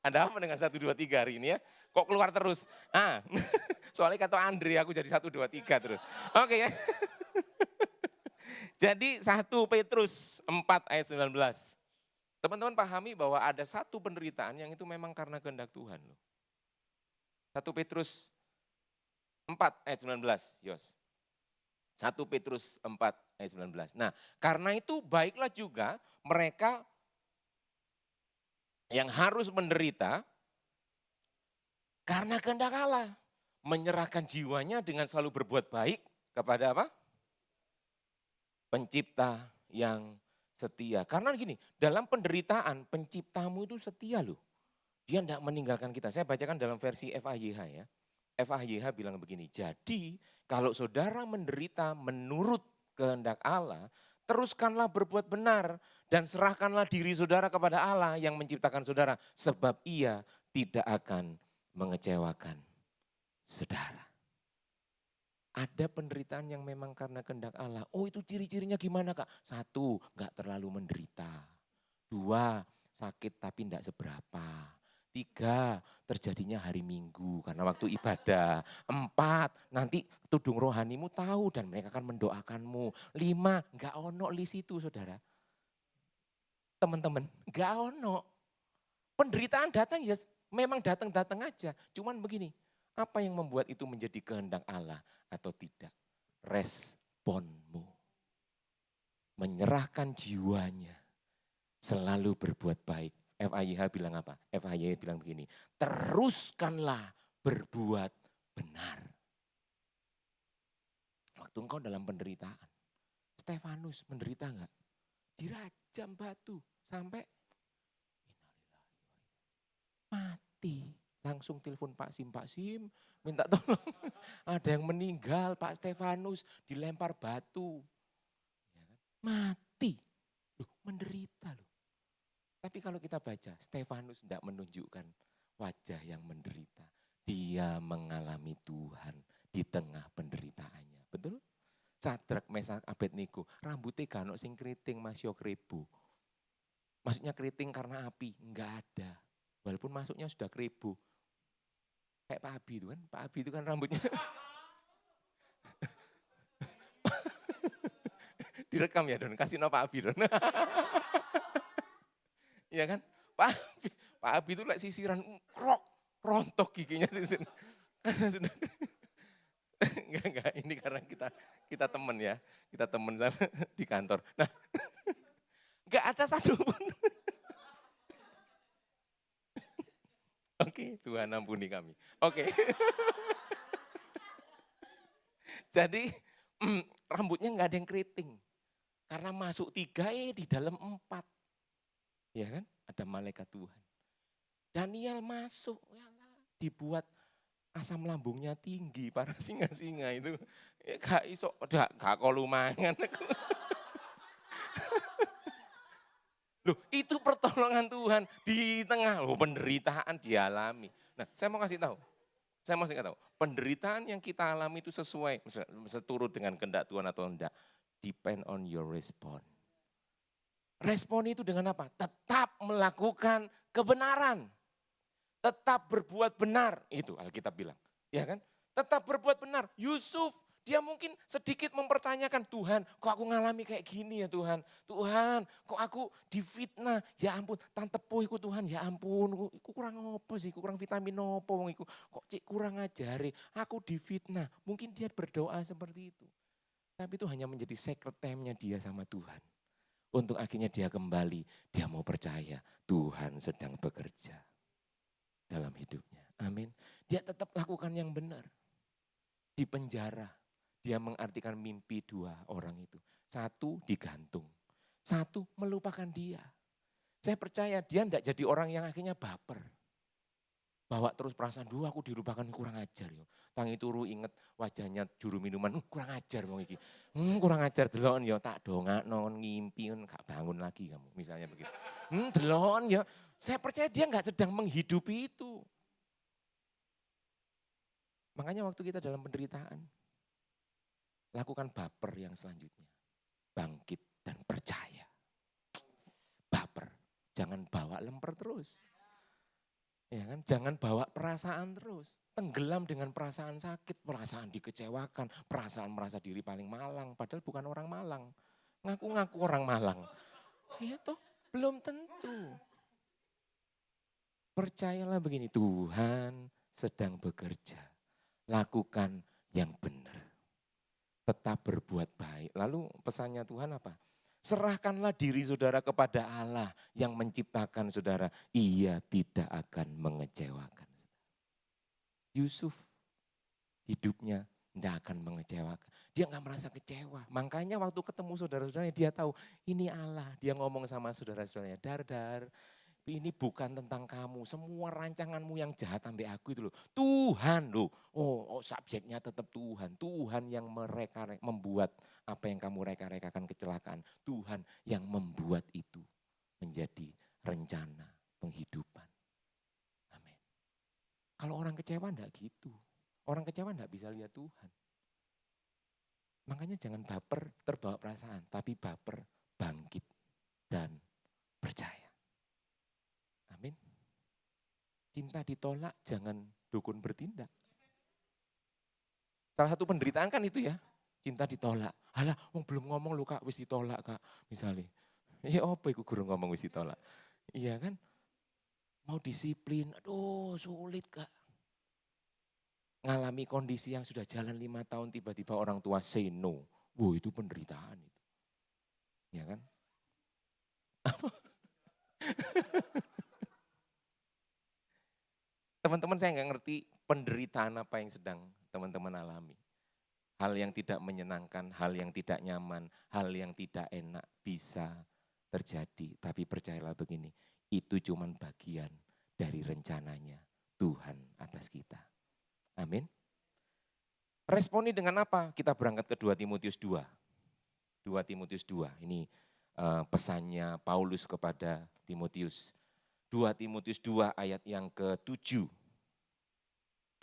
Ada apa dengan 1, 2, 3 hari ini ya? Kok keluar terus? Soalnya kata Andre aku jadi 1, 2, 3 terus. Oke ya. Jadi 1 Petrus 4 ayat 19. Teman-teman pahami bahwa ada satu penderitaan yang itu memang karena kehendak Tuhan. 1 Petrus 4 ayat 19, Yos. 1 Petrus 4 ayat 19. Nah, karena itu baiklah juga mereka yang harus menderita karena kehendak Allah. Menyerahkan jiwanya dengan selalu berbuat baik kepada apa? Pencipta yang setia. Karena gini, dalam penderitaan penciptamu itu setia loh. Dia tidak meninggalkan kita. Saya bacakan dalam versi FAYH ya. FAYH bilang begini, jadi kalau saudara menderita menurut kehendak Allah, teruskanlah berbuat benar dan serahkanlah diri saudara kepada Allah yang menciptakan saudara. Sebab ia tidak akan mengecewakan saudara. Ada penderitaan yang memang karena kehendak Allah. Oh itu ciri-cirinya gimana Kak? 1, enggak terlalu menderita. 2, sakit tapi enggak seberapa. 3, terjadinya hari Minggu karena waktu ibadah. 4, nanti tudung rohanimu tahu dan mereka akan mendoakanmu. 5, enggak ono di situ saudara. Teman-teman, enggak ono. Penderitaan datang ya memang datang-datang aja. Cuman begini, apa yang membuat itu menjadi kehendak Allah atau tidak? Responmu. Menyerahkan jiwanya. Selalu berbuat baik. FAYH bilang apa? FAYH bilang begini, teruskanlah berbuat benar. Waktu engkau dalam penderitaan, Stefanus menderita enggak? Dirajam batu sampai mati. Langsung telepon Pak Sim, minta tolong. Ada yang meninggal, Pak Stefanus dilempar batu. Mati. Loh, menderita loh. Tapi kalau kita baca, Stefanus tidak menunjukkan wajah yang menderita. Dia mengalami Tuhan di tengah penderitaannya. Betul? Sadrak, Mesak, Abednego, rambutnya gak ono sing keriting, masih keribu. Maksudnya keriting karena api, enggak ada. Walaupun masuknya sudah keribu. Kayak Pak Abi itu kan, Pak Abi itu kan rambutnya. Direkam ya Don, kasih no Pak Abi Don. Iya kan, Pak Abi itu like sisiran, rontok giginya sisir. Karena sudah, enggak, ini karena kita teman ya, kita teman sama di kantor. Nah, enggak ada satupun. Oke, Tuhan ampuni kami. Oke. Jadi rambutnya enggak ada yang keriting. Karena masuk 3 di dalam 4. Ya kan, ada malaikat Tuhan. Daniel masuk, dibuat asam lambungnya tinggi, para singa-singa itu. Gak iso, gak kolumangan. Loh itu pertolongan Tuhan di tengah penderitaan dialami. Nah saya mau kasih tahu, penderitaan yang kita alami itu sesuai, seturut dengan kehendak Tuhan atau enggak, depend on your response. Respon itu dengan apa? Tetap melakukan kebenaran. Tetap berbuat benar, itu Alkitab bilang. Ya kan? Tetap berbuat benar. Yusuf, dia mungkin sedikit mempertanyakan, Tuhan kok aku ngalami kayak gini ya Tuhan. Tuhan kok aku difitnah, ya ampun. Tante puiku Tuhan, ya ampun. Aku kurang apa sih, kurang vitamin apa wong iku. Kok cik kurang ajari, aku difitnah. Mungkin dia berdoa seperti itu. Tapi itu hanya menjadi secret time-nya dia sama Tuhan. Untuk akhirnya dia kembali, dia mau percaya Tuhan sedang bekerja dalam hidupnya. Amin. Dia tetap lakukan yang benar. Di penjara, dia mengartikan mimpi 2 orang itu. 1 digantung, Satu, melupakan dia. Saya percaya dia enggak jadi orang yang akhirnya baper. Bawa terus perasaan, dulu aku dilupakan kurang ajar. Yo. Tangi turu inget wajahnya juru minuman, kurang ajar wong iki. Kurang ajar delon yo, tak dongakno ngimpi gak bangun lagi kamu. Misalnya begitu. Delon yo. Saya percaya dia enggak sedang menghidupi itu. Makanya waktu kita dalam penderitaan, lakukan baper yang selanjutnya. Bangkit dan percaya. Baper, jangan bawa lemper terus. Ya kan? Jangan bawa perasaan terus. Tenggelam dengan perasaan sakit, perasaan dikecewakan, perasaan merasa diri paling malang. Padahal bukan orang Malang. Ngaku-ngaku orang Malang. Ya toh, belum tentu. Percayalah begini, Tuhan sedang bekerja. Lakukan yang benar. Tetap berbuat baik. Lalu pesannya Tuhan apa? Serahkanlah diri saudara kepada Allah yang menciptakan saudara. Ia tidak akan mengecewakan. Yusuf hidupnya tidak akan mengecewakan. Dia nggak merasa kecewa. Makanya waktu ketemu saudara-saudaranya dia tahu ini Allah. Dia ngomong sama saudara-saudaranya, Dar, ini bukan tentang kamu. Semua rancanganmu yang jahat sampai aku itu loh. Tuhan loh. Oh, subjeknya tetap Tuhan. Tuhan yang membuat apa yang kamu reka-rekakan kecelakaan. Tuhan yang membuat itu menjadi rencana penghidupan. Amin. Kalau orang kecewa enggak gitu. Orang kecewa enggak bisa lihat Tuhan. Makanya jangan baper terbawa perasaan. Tapi baper bangkit dan percaya. Amin. Cinta ditolak, jangan dukun bertindak. Salah satu penderitaan kan itu ya, cinta ditolak. Halah, belum ngomong lu Kak, wis ditolak Kak, misalnya. Ya apa iku guru ngomong wis ditolak. Iya kan, mau disiplin, aduh sulit Kak. Ngalami kondisi yang sudah jalan 5 tahun, tiba-tiba orang tua say no. Wah itu penderitaan itu. Ya kan. Teman-teman saya nggak ngerti penderitaan apa yang sedang teman-teman alami. Hal yang tidak menyenangkan, hal yang tidak nyaman, hal yang tidak enak bisa terjadi. Tapi percayalah begini, itu cuma bagian dari rencananya Tuhan atas kita. Amin. Responi dengan apa? Kita berangkat ke 2 Timotius 2. 2 Timotius 2, ini pesannya Paulus kepada Timotius. 2 Timotius 2 ayat yang ke-7.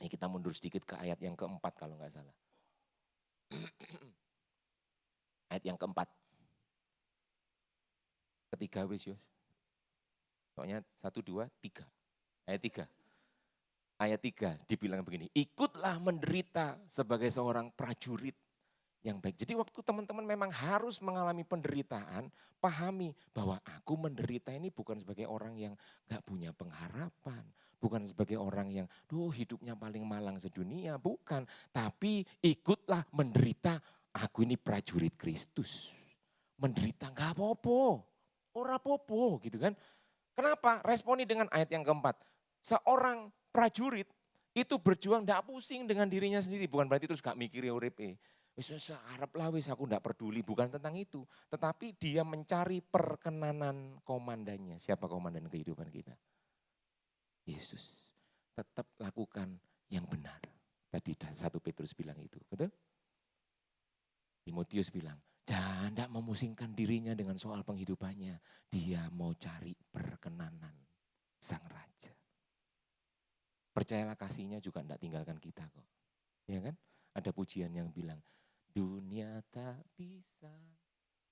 Ini kita mundur sedikit ke ayat yang ke-4 kalau enggak salah. Ayat yang ke-4. Ketiga wis Yus. Pokoknya 1, 2, 3. Ayat 3. Ayat 3 dibilang begini, ikutlah menderita sebagai seorang prajurit yang baik. Jadi waktu teman-teman memang harus mengalami penderitaan, pahami bahwa aku menderita ini bukan sebagai orang yang gak punya pengharapan. Bukan sebagai orang yang hidupnya paling malang sedunia, bukan. Tapi ikutlah menderita, aku ini prajurit Kristus. Menderita gak apa-apa, ora apa-apa gitu kan. Kenapa? Responi dengan ayat yang keempat. Seorang prajurit itu berjuang gak pusing dengan dirinya sendiri. Bukan berarti terus gak mikir ya uripe. Wis arep lah wis aku enggak peduli, bukan tentang itu. Tetapi dia mencari perkenanan komandannya. Siapa komandan kehidupan kita? Yesus. Tetap lakukan yang benar. Tadi 1 Petrus bilang itu, betul? Timotius bilang, jangan enggak memusingkan dirinya dengan soal penghidupannya. Dia mau cari perkenanan Sang Raja. Percayalah kasihnya juga enggak tinggalkan kita kok. Ya kan? Ada pujian yang bilang, dunia tak bisa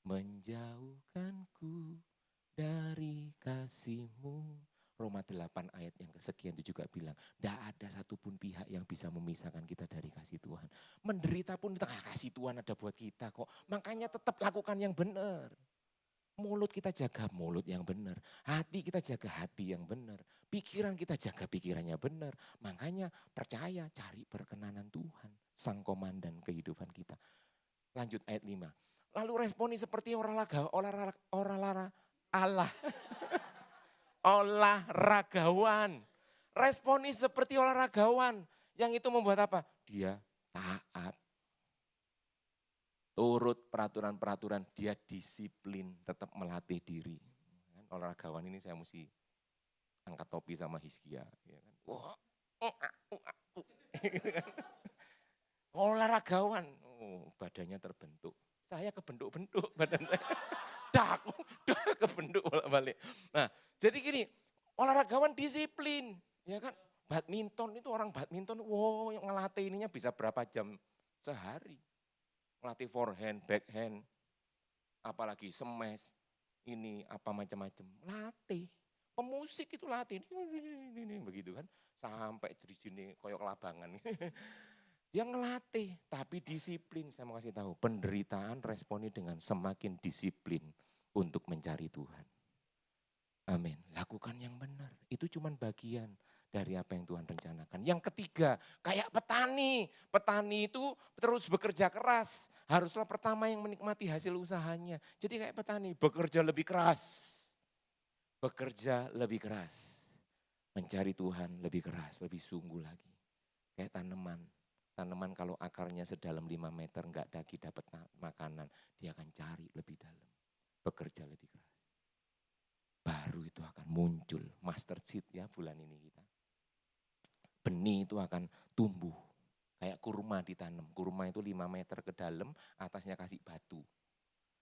menjauhkanku dari kasih-Mu. Roma 8 ayat yang kesekian itu juga bilang, tidak ada satupun pihak yang bisa memisahkan kita dari kasih Tuhan. Menderita pun kasih Tuhan ada buat kita kok. Makanya tetap lakukan yang benar. Mulut kita jaga mulut yang benar. Hati kita jaga hati yang benar. Pikiran kita jaga pikirannya benar. Makanya percaya, cari perkenanan Tuhan. Sang komandan kehidupan kita. Lanjut ayat 5. Lalu responi seperti olahragawan. Responi seperti olahragawan. Yang itu membuat apa? Dia taat. turut peraturan-peraturan, dia disiplin, tetap melatih diri. Olahragawan ini saya mesti angkat topi sama Hizkia. Ya kan? Wah, olahragawan, badannya terbentuk. Saya kebentuk-bentuk badan saya. Dak kebentuk balik. Nah, jadi gini, olahragawan disiplin, ya kan? Badminton itu orang badminton, wow, yang ngelatih ininya bisa berapa jam sehari. Ngelatih forehand, backhand, apalagi smash, ini apa macam-macam. Latih. Pemusik itu latih, begitu kan. Sampai di sini koyok labangan. Dia ngelatih, tapi disiplin. Saya mau kasih tahu, penderitaan responi dengan semakin disiplin untuk mencari Tuhan. Amin. Lakukan yang benar. Itu cuma bagian dari apa yang Tuhan rencanakan. Yang ketiga, kayak petani. Petani itu terus bekerja keras. Haruslah pertama yang menikmati hasil usahanya. Jadi kayak petani, bekerja lebih keras. Bekerja lebih keras. Mencari Tuhan lebih keras, lebih sungguh lagi. Kayak tanaman. Tanaman kalau akarnya sedalam 5 meter enggak lagi dapat makanan, dia akan cari lebih dalam. Bekerja lebih keras. Baru itu akan muncul mustard seed ya bulan ini kita. Benih itu akan tumbuh. Kayak kurma ditanam. Kurma itu 5 meter ke dalam, atasnya kasih batu.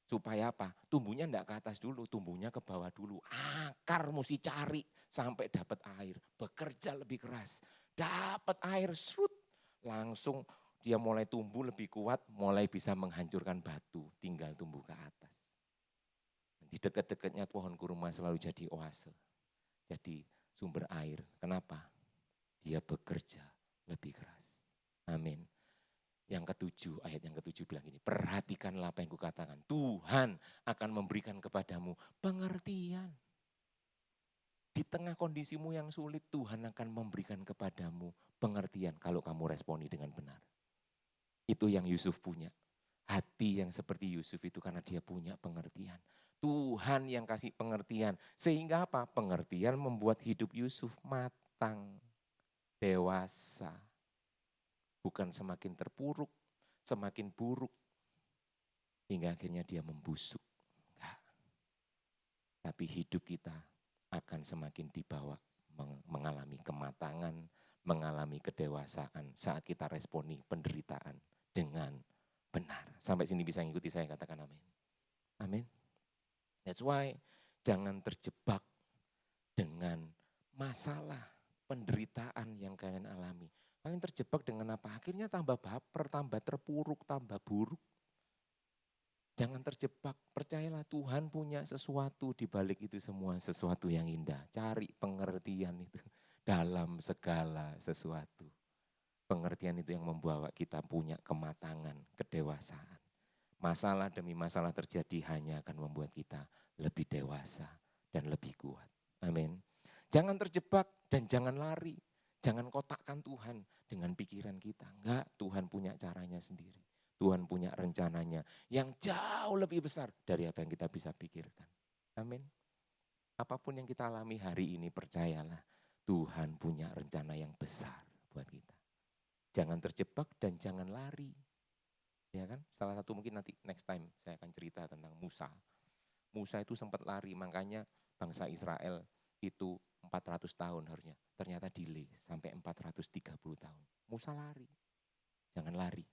Supaya apa? Tumbuhnya enggak ke atas dulu, tumbuhnya ke bawah dulu. Akar mesti cari sampai dapat air. Bekerja lebih keras. Dapat air, serut. Langsung dia mulai tumbuh lebih kuat, mulai bisa menghancurkan batu, tinggal tumbuh ke atas. Di dekat-dekatnya pohon kurma selalu jadi oase, jadi sumber air. Kenapa? Dia bekerja lebih keras. Amin. Yang ketujuh, ayat yang ketujuh bilang gini, perhatikanlah apa yang kukatakan. Tuhan akan memberikan kepadamu pengertian. Di tengah kondisimu yang sulit, Tuhan akan memberikan kepadamu pengertian kalau kamu responi dengan benar. Itu yang Yusuf punya. Hati yang seperti Yusuf itu karena dia punya pengertian. Tuhan yang kasih pengertian. Sehingga apa? Pengertian membuat hidup Yusuf matang, dewasa. Bukan semakin terpuruk, semakin buruk. Hingga akhirnya dia membusuk. Enggak. Tapi hidup kita akan semakin dibawa mengalami kematangan, mengalami kedewasaan saat kita responi penderitaan dengan benar. Sampai sini bisa ngikuti saya, katakan amin. Amin. That's why jangan terjebak dengan masalah penderitaan yang kalian alami. Kalian terjebak dengan apa? Akhirnya tambah baper, tambah terpuruk, tambah buruk. Jangan terjebak, percayalah Tuhan punya sesuatu di balik itu semua, sesuatu yang indah. Cari pengertian itu dalam segala sesuatu. Pengertian itu yang membawa kita punya kematangan, kedewasaan. Masalah demi masalah terjadi hanya akan membuat kita lebih dewasa dan lebih kuat. Amin. Jangan terjebak dan jangan lari. Jangan kotakkan Tuhan dengan pikiran kita. Enggak, Tuhan punya caranya sendiri. Tuhan punya rencananya yang jauh lebih besar dari apa yang kita bisa pikirkan. Amin. Apapun yang kita alami hari ini, percayalah Tuhan punya rencana yang besar buat kita. Jangan terjebak dan jangan lari. Ya kan? Salah satu mungkin nanti next time saya akan cerita tentang Musa. Musa itu sempat lari, makanya bangsa Israel itu 400 tahun harusnya. Ternyata delay sampai 430 tahun. Musa lari. Jangan lari.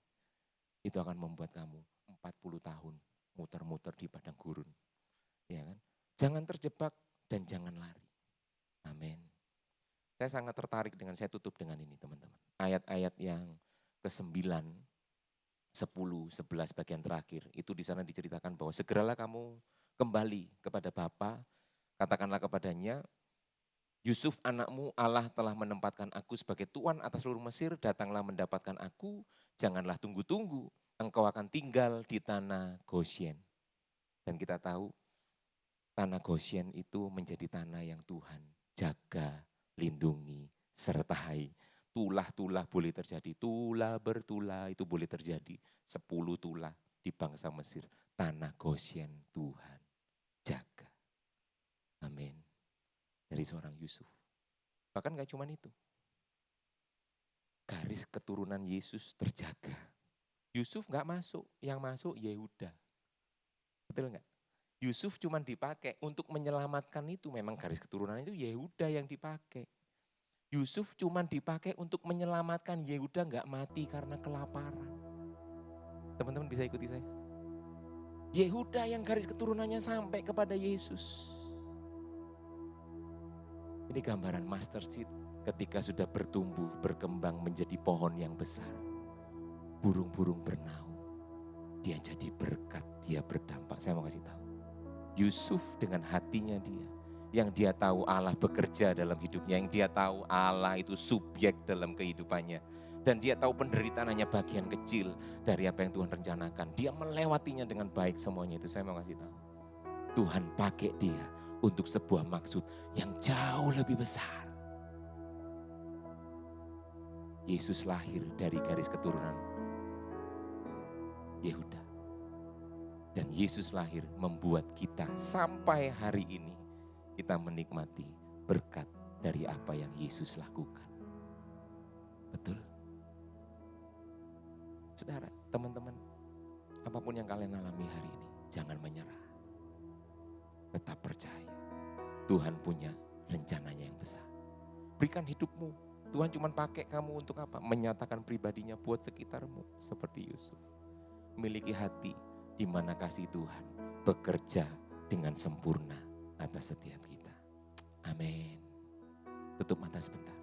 Itu akan membuat kamu 40 tahun muter-muter di padang gurun. Ya kan? Jangan terjebak dan jangan lari. Amin. Saya sangat tertarik dengan, saya tutup dengan ini teman-teman. Ayat-ayat yang ke-9, 10, 11 bagian terakhir. Itu di sana diceritakan bahwa segeralah kamu kembali kepada Bapa, katakanlah kepadanya, Yusuf anakmu, Allah telah menempatkan aku sebagai tuan atas seluruh Mesir, datanglah mendapatkan aku, janganlah tunggu-tunggu, engkau akan tinggal di tanah Gosyen. Dan kita tahu tanah Gosyen itu menjadi tanah yang Tuhan jaga, lindungi, sertai. Tulah-tulah boleh terjadi, tulah bertulah itu boleh terjadi. 10 tulah di bangsa Mesir, tanah Gosyen Tuhan jaga. Amin. Dari seorang Yusuf. Bahkan gak cuma itu. Garis keturunan Yesus terjaga. Yusuf nggak masuk, yang masuk Yehuda. Betul nggak? Yusuf cuma dipakai untuk menyelamatkan itu, memang garis keturunan itu Yehuda yang dipakai. Yusuf cuma dipakai untuk menyelamatkan Yehuda nggak mati karena kelaparan. Teman-teman bisa ikuti saya? Yehuda yang garis keturunannya sampai kepada Yesus. Ini gambaran mustard seed ketika sudah bertumbuh, berkembang menjadi pohon yang besar. Burung-burung bernaung, dia jadi berkat, dia berdampak. Saya mau kasih tahu. Yusuf dengan hatinya dia, yang dia tahu Allah bekerja dalam hidupnya, yang dia tahu Allah itu subjek dalam kehidupannya. Dan dia tahu penderitaan hanya bagian kecil dari apa yang Tuhan rencanakan. Dia melewatinya dengan baik semuanya itu, saya mau kasih tahu. Tuhan pakai dia untuk sebuah maksud yang jauh lebih besar. Yesus lahir dari garis keturunan Yehuda. Dan Yesus lahir membuat kita sampai hari ini kita menikmati berkat dari apa yang Yesus lakukan. Betul? Saudara, teman-teman, apapun yang kalian alami hari ini, jangan menyerah. Tetap percaya, Tuhan punya rencananya yang besar. Berikan hidupmu, Tuhan cuma pakai kamu untuk apa? Menyatakan pribadinya buat sekitarmu, seperti Yusuf. Miliki hati di mana kasih Tuhan bekerja dengan sempurna atas setiap kita. Amin. Tutup mata sebentar.